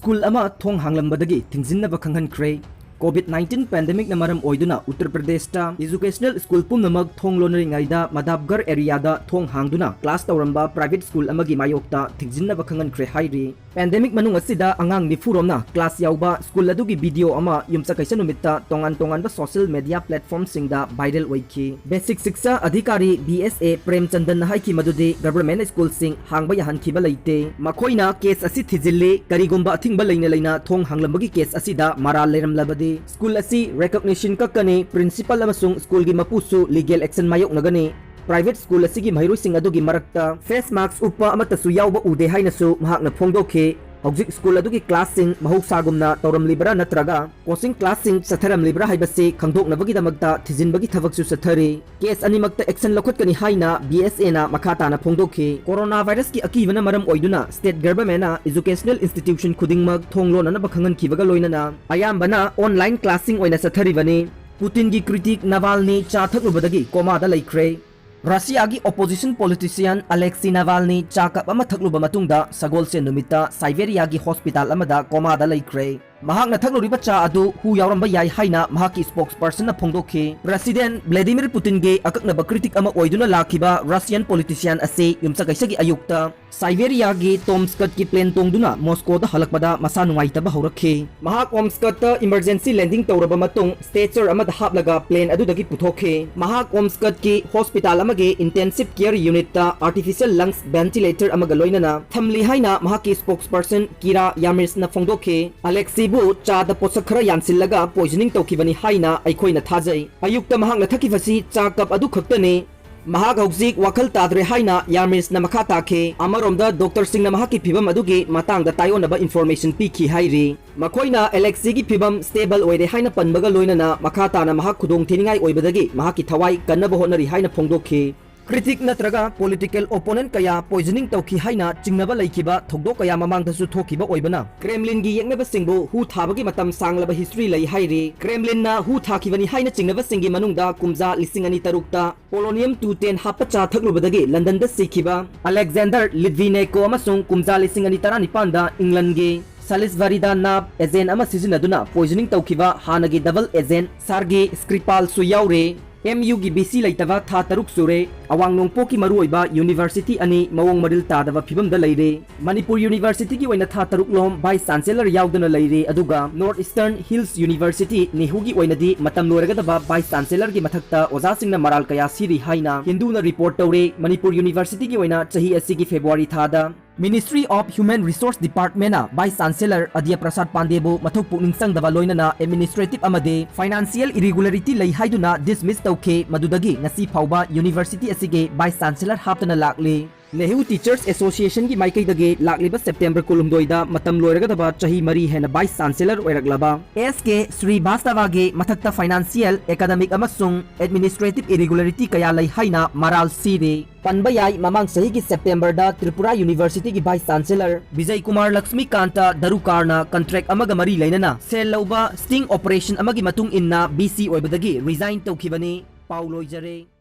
School ama Thong Hanglambadagi Thingjinnaba Khanghankhre COVID-19 pandemic na maram oiduna Uttar Pradesh ta educational school pumnamag thong lonaringaida Madabgar area da thong hangduna class tawramba private school amagi mayokta Thingjinnaba Khanghankhre hairi pandemic manung asida angang nifuromna class yauba school adugi video ama yumsa kaisa numitta tongan ba social media platform singda viral oiki basic shiksha adhikari BSA Premchandan na haiki madudi government school sing hangba yahan khiba leite makoina case asi thijille karigumba athingba leina thong hanglambagi case asida maral leram labadi school asi recognition kakane principal amasung school gi mapusu legal action mayok nagani private school asigi mahiroi sing adugi marakta face mask uppa amatasu yauba ude hainasu mahakna phongdokhe hojik school adugi classing mahusagumna tawram libra natraga coaching classing satharam libra haibase khangdoknabagi damagta thijinbagi thabaksu sathari case animakta action lokhotkani haina BSA na makhata na phongdokhe coronavirus ki akivana maram oiduna state government na educational institution khudingmak thonglon na bakhangan kibaga loinana ayambana online classing oina sathari bani Putin gi critic Navalny cha Thaklubadagi Coma da Leikhre Russia gi opposition politician Alexei Navalny chakap ama thakluba matungda sagol se numita Siberia gi hospital amada Coma da Leikhre mahakna thakluriba cha adu hu yauramba yai haina mahaki spokesperson na phongdokhe President Vladimir Putin ge akaknaba critic ama oiduna lakhiba Russian politician ase yumsa kaisagi ayukta Siberia gi Tomsk ki plane tongduna Moscow da halakbada masa nungaitaba horakhe mahak Omsk ta emergency landing tawraba matung stretcher amada haplaga plane adudagi puthokhe mahak Omsk ki hospital amage intensive care unit ta artificial lungs ventilator amaga loinana thamli haina mahaki spokesperson Kira Yarmys na phongdokhe Alexei cha da posakhara yansillaga poisoning tawkibani haina aikhoina thajai ayukta mahakna thakifasi cha kap adu khaktane mahak hojik wakhal tadre haina Yarmys na makha takhe amaromda doctor singna mahaki phibam adugi matangda tayonaba information pikhi hairi makoina Alexei gi phibam stable oire haina panbaga loinana makha tana mahak khudong thiningai oibadagi mahaki thawai kannaba honari haina phongdokhe critic natraga political opponent kaya poisoning tawki haina chingnaba laikhiba thogdo kaya mamangdasu thokiba oibana Kremlin gi yeknaba singbu hu thabagi matam sanglaba history lai hairi Kremlin na hu thakibani haina chingnaba singi manungda kumja 2003 ta polonium 210 hapacha Thaklubadagi London da sikhiba Alexander Litvinenko amasung kumja 2019 da England gi Salisbury-da nab agent ama sizinaduna poisoning tawkiba hanagi double agent Sergei Skripal su yaure MU gi BC laitaba tha taruk sure awang nongpo ki maruoiba university ani mawong maril tadaba phibam da leire Manipur University gi oina tha taruk lom vice chancellor yaudana leire aduga Northeastern Hills University nihu gi oina di matam loraga da vice chancellor gi mathakta oja singna maral kaya siri haina Hindu na report tawre Manipur University gi oina chahi asi gi February thada Ministry of Human Resource Department na Vice Chancellor Adya Prasad Pandebo mathok pukning sangdaba loinana administrative amade financial irregularity lei haiduna dismiss tawkhe madudagi ngasi phauba university asige Vice Chancellor haptana lakle Nehu Teachers Association gi maikai dage lakliba September kulumdoida matam loiragadaba chahi mari hena Vice Chancellor oiraglaba SK Sri Bastava ge mathakta financial academic amasung administrative irregularity kaya lai haina maral sire Panbayai mamang sahi gi September da Tripura University gi Vice Chancellor Vijay Kumar Lakshmi Kanta Darukarna contract amaga mari lainana sel lauba sting operation amagi matung inna BC oibadagi resign tawkibani Paulo Jare